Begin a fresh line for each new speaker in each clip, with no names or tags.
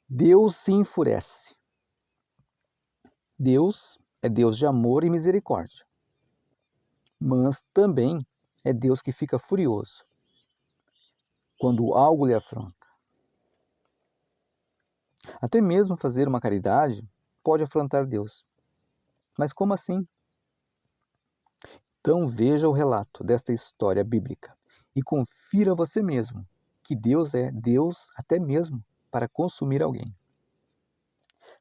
Deus se enfurece. Deus é Deus de amor e misericórdia, mas também é Deus que fica furioso quando algo lhe afronta. Até mesmo fazer uma caridade pode afrontar Deus. Mas como assim? Então veja o relato desta história bíblica e confira você mesmo que Deus é Deus até mesmo para consumir alguém.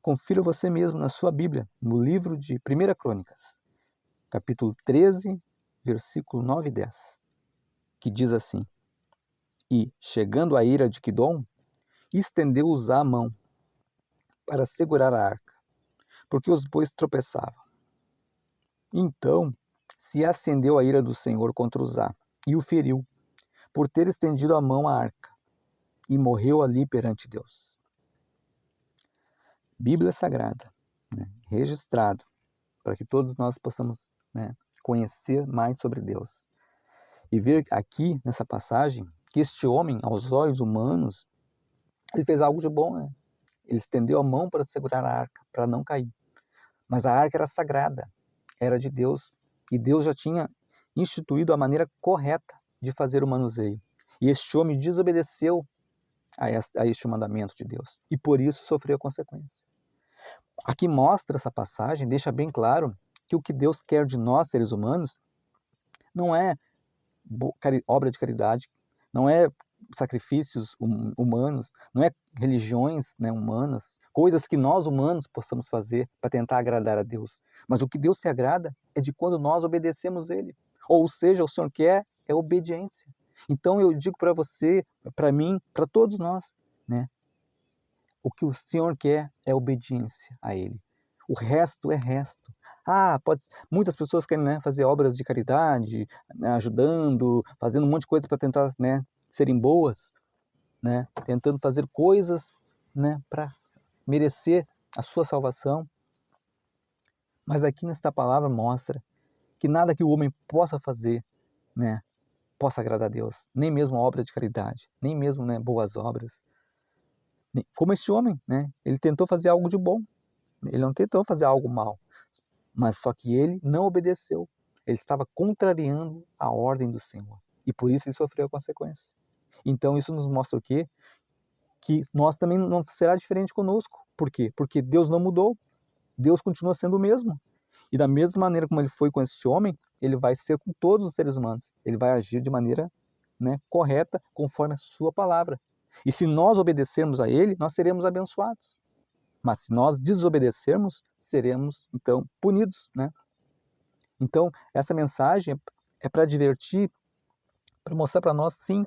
Confira você mesmo na sua Bíblia, no livro de 1 Crônicas, capítulo 13, versículo 9 e 10, que diz assim: E, chegando a ira de Quidom, estendeu Uzá a mão para segurar a arca, porque os bois tropeçavam. Então se acendeu a ira do Senhor contra Uzá, e o feriu, por ter estendido a mão à arca, e morreu ali perante Deus. Bíblia Sagrada, registrado, para que todos nós possamos conhecer mais sobre Deus. E ver aqui, nessa passagem, que este homem, aos olhos humanos, ele fez algo de bom, né? Ele estendeu a mão para segurar a arca, para não cair. Mas a arca era sagrada, era de Deus, e Deus já tinha instituído a maneira correta de fazer o manuseio. E este homem desobedeceu a este mandamento de Deus, e por isso sofreu a consequência. Aqui mostra essa passagem, deixa bem claro que o que Deus quer de nós, seres humanos, não é obra de caridade, não é sacrifícios humanos, não é religiões humanas, coisas que nós humanos possamos fazer para tentar agradar a Deus. Mas o que Deus se agrada é de quando nós obedecemos Ele. Ou seja, o Senhor quer é obediência. Então eu digo para você, para mim, para todos nós, o que o Senhor quer é obediência a Ele. O resto é resto. Muitas pessoas querem fazer obras de caridade, ajudando, fazendo um monte de coisa para tentar serem boas, tentando fazer coisas para merecer a sua salvação. Mas aqui nesta palavra mostra que nada que o homem possa fazer possa agradar a Deus, nem mesmo a obra de caridade, nem mesmo boas obras. Como este homem, ele tentou fazer algo de bom, ele não tentou fazer algo mal, mas só que ele não obedeceu. Ele estava contrariando a ordem do Senhor. E por isso ele sofreu a consequência. Então isso nos mostra o quê? Que nós também não será diferente conosco. Por quê? Porque Deus não mudou. Deus continua sendo o mesmo. E da mesma maneira como ele foi com este homem, ele vai ser com todos os seres humanos. Ele vai agir de maneira correta, conforme a sua palavra. E se nós obedecermos a ele, nós seremos abençoados. Mas se nós desobedecermos, seremos, então, punidos, Então, essa mensagem é para divertir, para mostrar para nós, sim,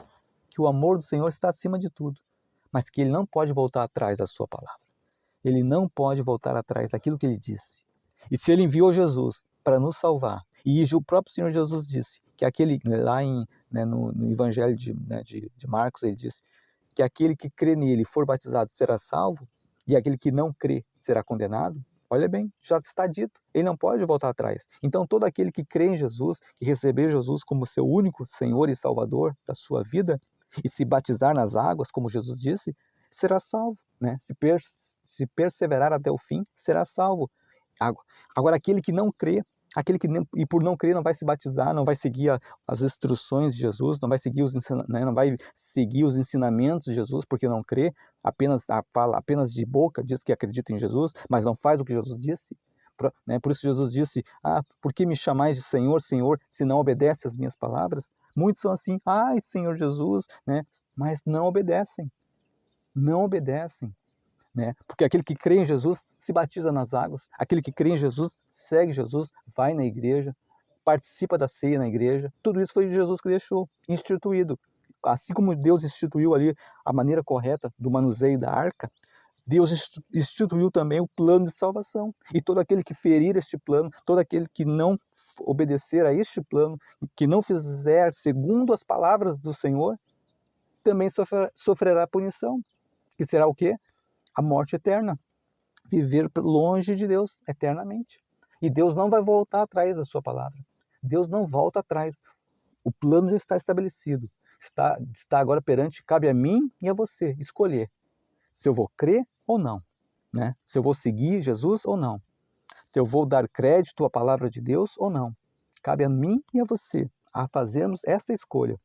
que o amor do Senhor está acima de tudo, mas que Ele não pode voltar atrás da sua palavra. Ele não pode voltar atrás daquilo que Ele disse. E se Ele enviou Jesus para nos salvar, e o próprio Senhor Jesus disse, que aquele, lá no Evangelho de Marcos, ele disse que aquele que crê nele e for batizado será salvo, e aquele que não crê será condenado. Olha bem, já está dito, ele não pode voltar atrás. Então todo aquele que crê em Jesus, que receber Jesus como seu único Senhor e Salvador da sua vida, e se batizar nas águas, como Jesus disse, será salvo. Se perseverar até o fim, será salvo. Agora aquele que não crê, e por não crer não vai se batizar, não vai seguir as instruções de Jesus, não vai seguir não vai seguir os ensinamentos de Jesus, porque não crê, fala apenas de boca, diz que acredita em Jesus, mas não faz o que Jesus disse. Por isso Jesus disse, por que me chamais de Senhor, Senhor, se não obedece às minhas palavras? Muitos são assim, Senhor Jesus, mas não obedecem. Não obedecem. Porque aquele que crê em Jesus se batiza nas águas, aquele que crê em Jesus segue Jesus, vai na igreja, participa da ceia na igreja. Tudo isso foi Jesus que deixou instituído. Assim como Deus instituiu ali a maneira correta do manuseio da arca, Deus instituiu também o plano de salvação. E todo aquele que ferir este plano, todo aquele que não obedecer a este plano, que não fizer segundo as palavras do Senhor, também sofrerá punição, que será o quê? A morte eterna, viver longe de Deus eternamente. E Deus não vai voltar atrás da sua palavra. Deus não volta atrás. O plano já está estabelecido. Está agora cabe a mim e a você escolher se eu vou crer ou não, né? Se eu vou seguir Jesus ou não. Se eu vou dar crédito à palavra de Deus ou não. Cabe a mim e a você a fazermos essa escolha.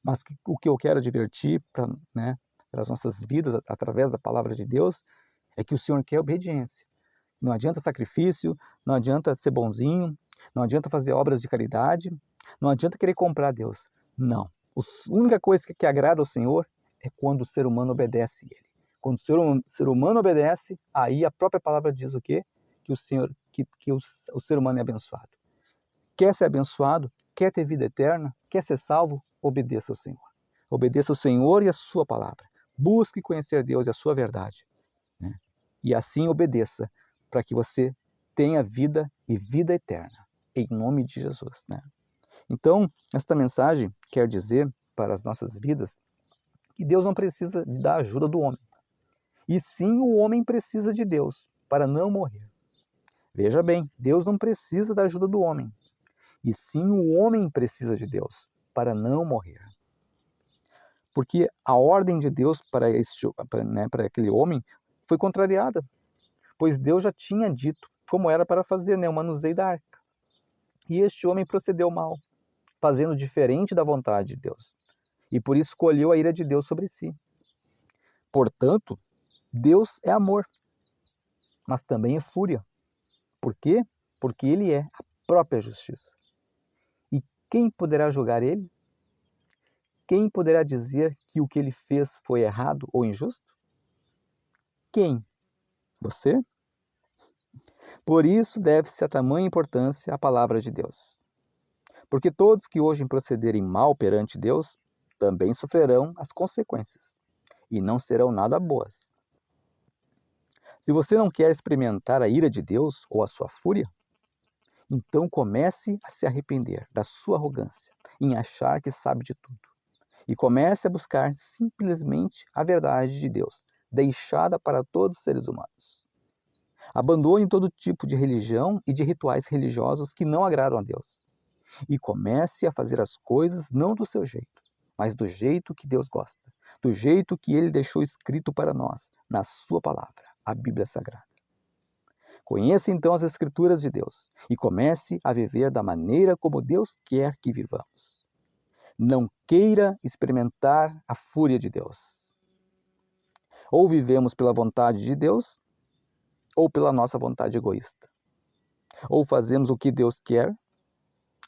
Mas o que eu quero advertir para, né, as nossas vidas, através da palavra de Deus, é que o Senhor quer obediência. Não adianta sacrifício, não adianta ser bonzinho, não adianta fazer obras de caridade, não adianta querer comprar Deus. Não. A única coisa que agrada ao Senhor é quando o ser humano obedece a Ele. Quando o ser humano obedece, aí a própria palavra diz o quê? Que o ser humano é abençoado. Quer ser abençoado? Quer ter vida eterna? Quer ser salvo? Obedeça ao Senhor. Obedeça ao Senhor e a sua palavra. Busque conhecer Deus e a sua verdade, né? E assim obedeça, para que você tenha vida e vida eterna, em nome de Jesus, né? Então, esta mensagem quer dizer para as nossas vidas que Deus não precisa da ajuda do homem, e sim o homem precisa de Deus para não morrer. Veja bem, Deus não precisa da ajuda do homem, e sim o homem precisa de Deus para não morrer. Porque a ordem de Deus para aquele homem foi contrariada, pois Deus já tinha dito como era para fazer, né, o manuseio da arca. E este homem procedeu mal, fazendo diferente da vontade de Deus, e por isso escolheu a ira de Deus sobre si. Portanto, Deus é amor, mas também é fúria. Por quê? Porque Ele é a própria justiça. E quem poderá julgar Ele? Quem poderá dizer que o que Ele fez foi errado ou injusto? Quem? Você? Por isso deve-se a tamanha importância à palavra de Deus. Porque todos que hoje procederem mal perante Deus também sofrerão as consequências, e não serão nada boas. Se você não quer experimentar a ira de Deus ou a sua fúria, então comece a se arrepender da sua arrogância em achar que sabe de tudo. E comece a buscar simplesmente a verdade de Deus, deixada para todos os seres humanos. Abandone todo tipo de religião e de rituais religiosos que não agradam a Deus. E comece a fazer as coisas não do seu jeito, mas do jeito que Deus gosta, do jeito que Ele deixou escrito para nós, na sua palavra, a Bíblia Sagrada. Conheça então as Escrituras de Deus e comece a viver da maneira como Deus quer que vivamos. Não queira experimentar a fúria de Deus. Ou vivemos pela vontade de Deus, ou pela nossa vontade egoísta. Ou fazemos o que Deus quer,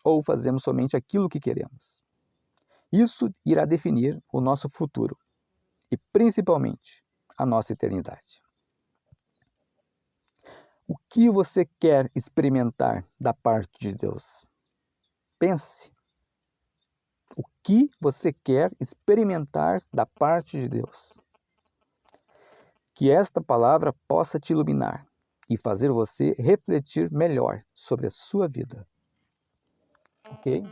ou fazemos somente aquilo que queremos. Isso irá definir o nosso futuro e, principalmente, a nossa eternidade. O que você quer experimentar da parte de Deus? Pense. O que você quer experimentar da parte de Deus? Que esta palavra possa te iluminar e fazer você refletir melhor sobre a sua vida. Ok?